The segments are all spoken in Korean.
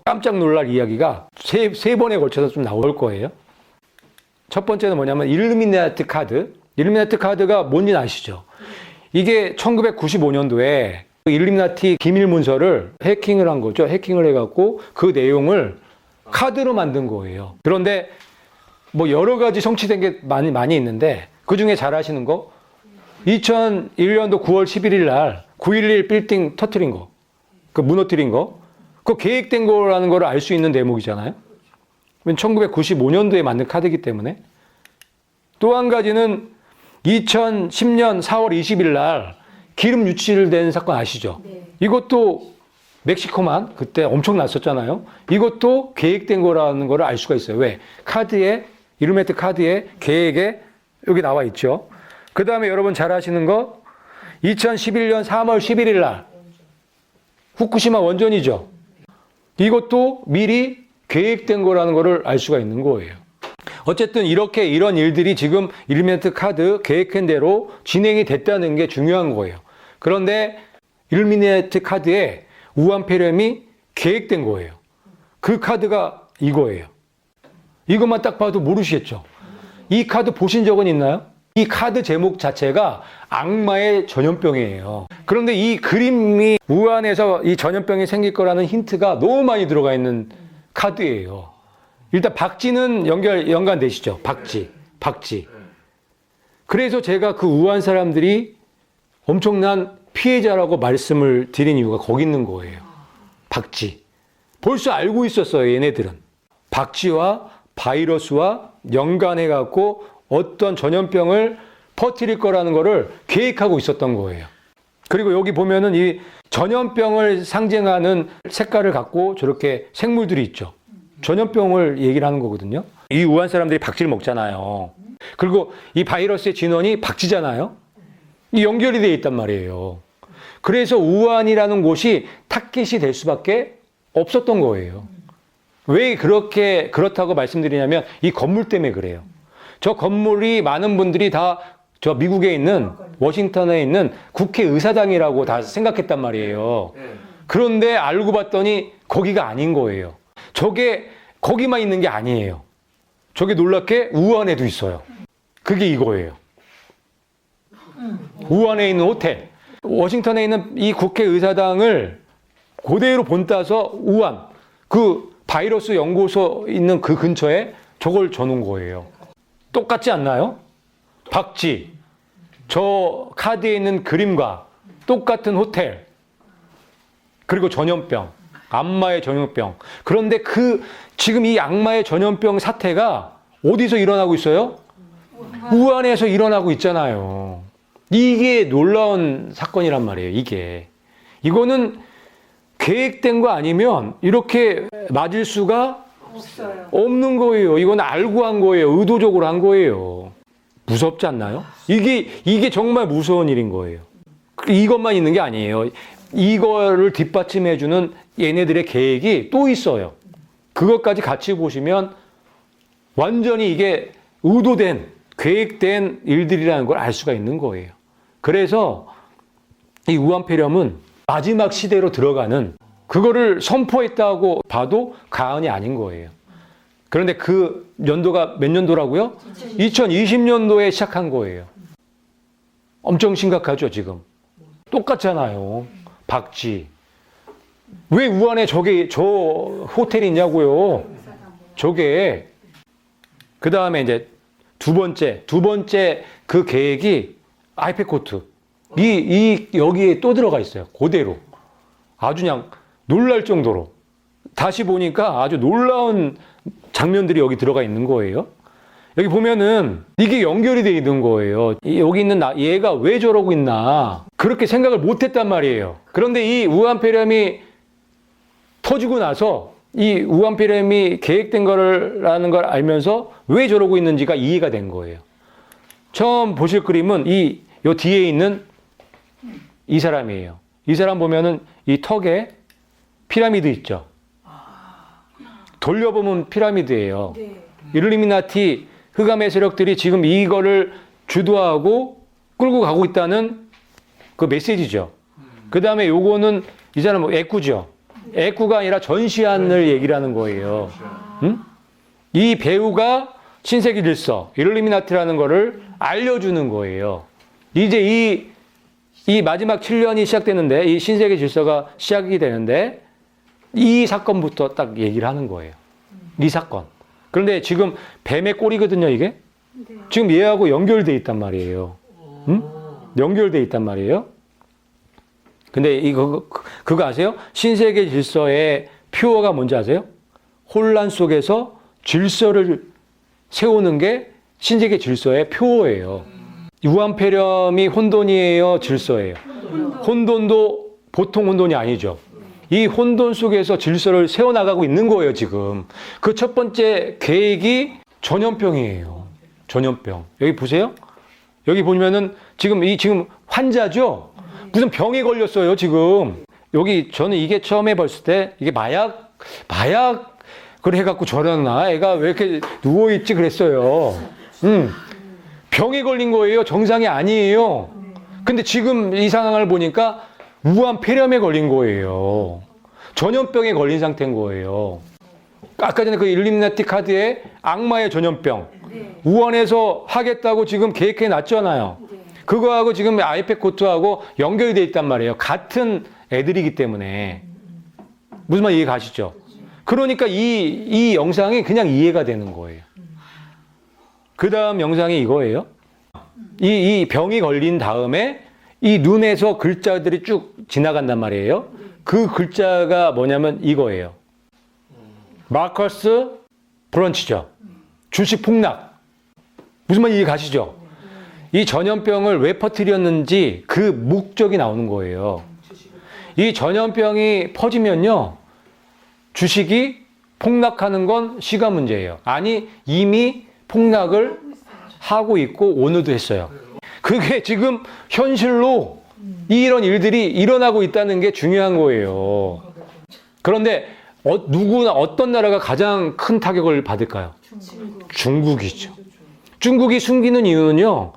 깜짝 놀랄 이야기가 세 번에 걸쳐서 좀 나올 거예요. 첫 번째는 뭐냐면 일루미나티 카드. 일루미나티 카드가 뭔지 아시죠? 이게 1995년도에 일루미나티 기밀 문서를 해킹을 한 거죠. 해킹을 해갖고 그 내용을 카드로 만든 거예요. 그런데 뭐 여러 가지 성취된 게 많이 있는데 그 중에 잘 아시는 거 2001년도 9월 11일 날 9.11 빌딩 터트린 거, 그 무너뜨린 거, 그거 계획된 거라는 걸 알 수 있는 대목이잖아요. 1995년도에 만든 카드이기 때문에. 또 한 가지는 2010년 4월 20일 날 기름 유출된 사건 아시죠? 네. 이것도 멕시코만 그때 엄청 났었잖아요. 이것도 계획된 거라는 걸 알 수가 있어요. 왜? 카드에, 일루미나티 카드에 계획에 여기 나와 있죠. 그 다음에 여러분 잘 아시는 거 2011년 3월 11일 날 후쿠시마 원전이죠. 이것도 미리 계획된 거라는 거를 알 수가 있는 거예요. 어쨌든 이런 일들이 지금 일루미나티 카드 계획한 대로 진행이 됐다는 게 중요한 거예요. 그런데 일루미나티 카드에 우한폐렴이 계획된 거예요. 그 카드가 이거예요. 이것만 딱 봐도 모르시겠죠? 이 카드 보신 적은 있나요? 이 카드 제목 자체가 악마의 전염병이에요. 그런데 이 그림이 우한에서 이 전염병이 생길 거라는 힌트가 너무 많이 들어가 있는 카드예요. 일단 박쥐는 연관되시죠? 박쥐. 그래서 제가 그 우한 사람들이 엄청난 피해자라고 말씀을 드린 이유가 거기 있는 거예요. 박쥐. 벌써 알고 있었어요, 얘네들은. 박쥐와 바이러스와 연관해갖고 어떤 전염병을 퍼뜨릴 거라는 거를 계획하고 있었던 거예요. 그리고 여기 보면은 이 전염병을 상징하는 색깔을 갖고 저렇게 생물들이 있죠. 전염병을 얘기를 하는 거거든요. 이 우한 사람들이 박쥐를 먹잖아요. 그리고 이 바이러스의 진원이 박쥐잖아요. 이 연결이 되어 있단 말이에요. 그래서 우한이라는 곳이 타깃이 될 수밖에 없었던 거예요. 왜 그렇다고 말씀드리냐면 이 건물 때문에 그래요. 저 건물이 많은 분들이 다 저 미국에 있는 워싱턴에 있는 국회의사당이라고 다 생각했단 말이에요. 그런데 알고 봤더니 거기가 아닌 거예요. 저게 거기만 있는 게 아니에요. 저게 놀랍게 우한에도 있어요. 그게 이거예요. 우한에 있는 호텔. 워싱턴에 있는 이 국회의사당을 그대로 본따서 우한, 그 바이러스 연구소 있는 그 근처에 저걸 줘놓은 거예요. 똑같지 않나요? 박쥐, 저 카드에 있는 그림과 똑같은 호텔, 그리고 전염병, 악마의 전염병. 그런데 지금 이 악마의 전염병 사태가 어디서 일어나고 있어요? 우한에서 일어나고 있잖아요. 이게 놀라운 사건이란 말이에요, 이거는 계획된 거 아니면 이렇게 맞을 수가 없는 거예요. 이건 알고 한 거예요. 의도적으로 한 거예요. 무섭지 않나요? 이게 정말 무서운 일인 거예요. 이것만 있는 게 아니에요. 이거를 뒷받침해주는 얘네들의 계획이 또 있어요. 그것까지 같이 보시면 완전히 이게 의도된, 계획된 일들이라는 걸 알 수가 있는 거예요. 그래서 이 우한폐렴은 마지막 시대로 들어가는 그거를 선포했다고 봐도 과언이 아닌 거예요. 그런데 그 연도가 몇 년도라고요? 2020년도에 시작한 거예요. 엄청 심각하죠, 지금. 똑같잖아요. 박쥐. 왜 우한에 저 호텔이 있냐고요? 저게. 그 다음에 이제 두 번째 그 계획이 아이페코트. 여기에 또 들어가 있어요. 그대로. 아주 그냥 놀랄 정도로. 다시 보니까 아주 놀라운 장면들이 여기 들어가 있는 거예요. 여기 보면은 이게 연결이 되어 있는 거예요. 여기 있는 얘가 왜 저러고 있나. 그렇게 생각을 못 했단 말이에요. 그런데 이 우한폐렴이 터지고 나서 이 우한폐렴이 계획된 거라는 걸 알면서 왜 저러고 있는지가 이해가 된 거예요. 처음 보실 그림은 요 뒤에 있는 이 사람이에요. 이 사람 보면은 이 턱에 피라미드 있죠. 돌려보면 피라미드예요. 일루미나티 흑암의 세력들이 지금 이거를 주도하고 끌고 가고 있다는 그 메시지죠. 그 다음에 요거는 이 사람 애꾸죠. 애꾸가 아니라 전시안을 얘기를 하는 거예요. 응? 이 배우가 신세계 질서, 일루미나티라는 거를 알려주는 거예요. 이제 이 마지막 7년이 시작되는데, 이 신세계 질서가 시작이 되는데, 이 사건부터 딱 얘기를 하는 거예요. 이 사건. 그런데 지금 뱀의 꼴이거든요, 이게? 지금 얘하고 연결돼 있단 말이에요. 응? 연결돼 있단 말이에요. 근데 그거 아세요? 신세계 질서의 표어가 뭔지 아세요? 혼란 속에서 질서를 세우는 게 신세계 질서의 표어예요. 유한폐렴이 혼돈이에요, 질서예요? 혼돈도 보통 혼돈이 아니죠. 이 혼돈 속에서 질서를 세워나가고 있는 거예요, 지금. 그 첫 번째 계획이 전염병이에요. 전염병. 여기 보세요. 여기 보면은 지금 환자죠? 무슨 병에 걸렸어요, 지금. 여기 저는 이게 처음에 봤을 때 이게 마약을 해갖고 저랬나? 애가 왜 이렇게 누워있지 그랬어요. 병에 걸린 거예요. 정상이 아니에요. 근데 지금 이 상황을 보니까 우한 폐렴에 걸린 거예요. 전염병에 걸린 상태인 거예요. 아까 전에 그 일루미나티 카드에 악마의 전염병. 우한에서 하겠다고 지금 계획해 놨잖아요. 그거하고 지금 아이팩 코트하고 연결되어 있단 말이에요. 같은 애들이기 때문에. 무슨 말 이해 가시죠? 그러니까 이 영상이 그냥 이해가 되는 거예요. 그 다음 영상이 이거예요. 이 병이 걸린 다음에 이 눈에서 글자들이 쭉 지나간단 말이에요. 그 글자가 뭐냐면 이거예요. 마커스 브런치죠. 주식 폭락. 무슨 말 이해 가시죠? 이 전염병을 왜 퍼뜨렸는지 그 목적이 나오는 거예요. 이 전염병이 퍼지면요. 주식이 폭락하는 건 시간 문제예요. 아니 이미 폭락을 하고 있고 오늘도 했어요. 그게 지금 현실로 이런 일들이 일어나고 있다는 게 중요한 거예요. 그런데 누구나 어떤 나라가 가장 큰 타격을 받을까요? 중국이죠. 중국이 숨기는 이유는요.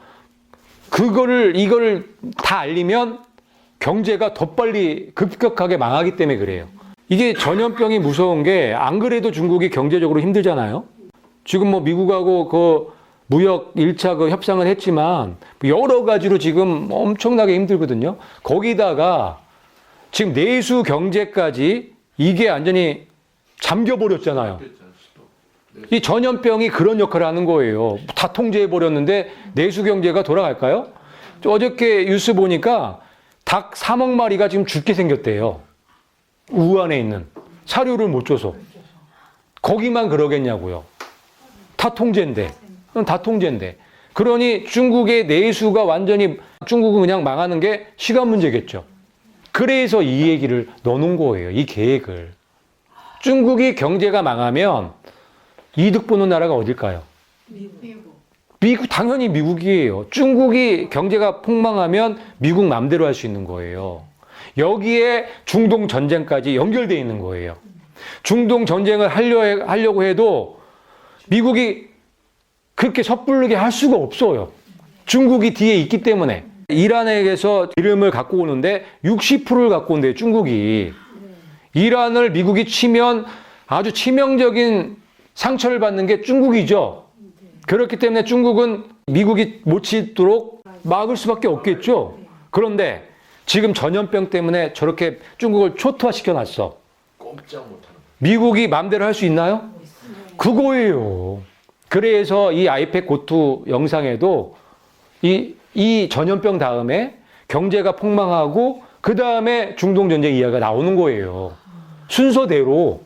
이거를 다 알리면 경제가 더 빨리 급격하게 망하기 때문에 그래요. 이게 전염병이 무서운 게 안 그래도 중국이 경제적으로 힘들잖아요. 지금 뭐 미국하고 그 무역 1차 그 협상을 했지만 여러 가지로 지금 엄청나게 힘들거든요. 거기다가 지금 내수 경제까지 이게 완전히 잠겨버렸잖아요. 이 전염병이 그런 역할을 하는 거예요. 다 통제해버렸는데 내수 경제가 돌아갈까요? 어저께 뉴스 보니까 닭 3억 마리가 지금 죽게 생겼대요. 우한에 있는. 사료를 못 줘서. 거기만 그러겠냐고요. 다 통제인데. 다 통제인데. 그러니 중국의 내수가 완전히 중국은 그냥 망하는 게 시간 문제겠죠. 그래서 이 얘기를 넣어놓은 거예요. 이 계획을. 중국이 경제가 망하면 이득 보는 나라가 어딜까요? 미국, 당연히 미국이에요. 중국이 경제가 폭망하면 미국 맘대로 할 수 있는 거예요. 여기에 중동 전쟁까지 연결되어 있는 거예요. 중동 전쟁을 하려고 해도 미국이 그렇게 섣부르게 할 수가 없어요. 중국이 뒤에 있기 때문에. 이란에게서 기름을 갖고 오는데 60%를 갖고 온대요, 중국이. 이란을 미국이 치면 아주 치명적인 상처를 받는 게 중국이죠. 그렇기 때문에 중국은 미국이 못 치도록 막을 수밖에 없겠죠. 그런데 지금 전염병 때문에 저렇게 중국을 초토화시켜 놨어. 미국이 마음대로 할 수 있나요? 그거예요. 그래서 이 아이팩 고투 영상에도 이 전염병 다음에 경제가 폭망하고 그 다음에 중동 전쟁 이야기가 나오는 거예요. 순서대로.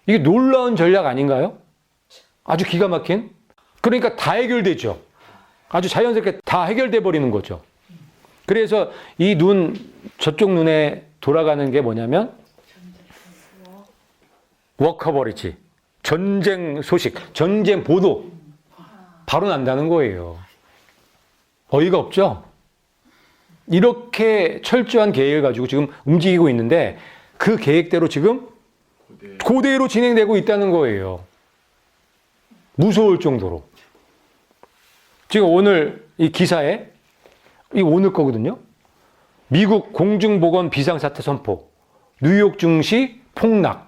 이게 놀라운 전략 아닌가요? 아주 기가 막힌? 그러니까 다 해결되죠. 아주 자연스럽게 다 해결돼 버리는 거죠. 그래서 이 저쪽 눈에 돌아가는 게 뭐냐면 워커버리지. 전쟁 소식, 전쟁 보도 바로 난다는 거예요. 어이가 없죠? 이렇게 철저한 계획을 가지고 지금 움직이고 있는데 그 계획대로 지금 그대로 진행되고 있다는 거예요. 무서울 정도로. 지금 오늘 이 기사에 오늘 거거든요. 미국 공중보건 비상사태 선포. 뉴욕 증시 폭락.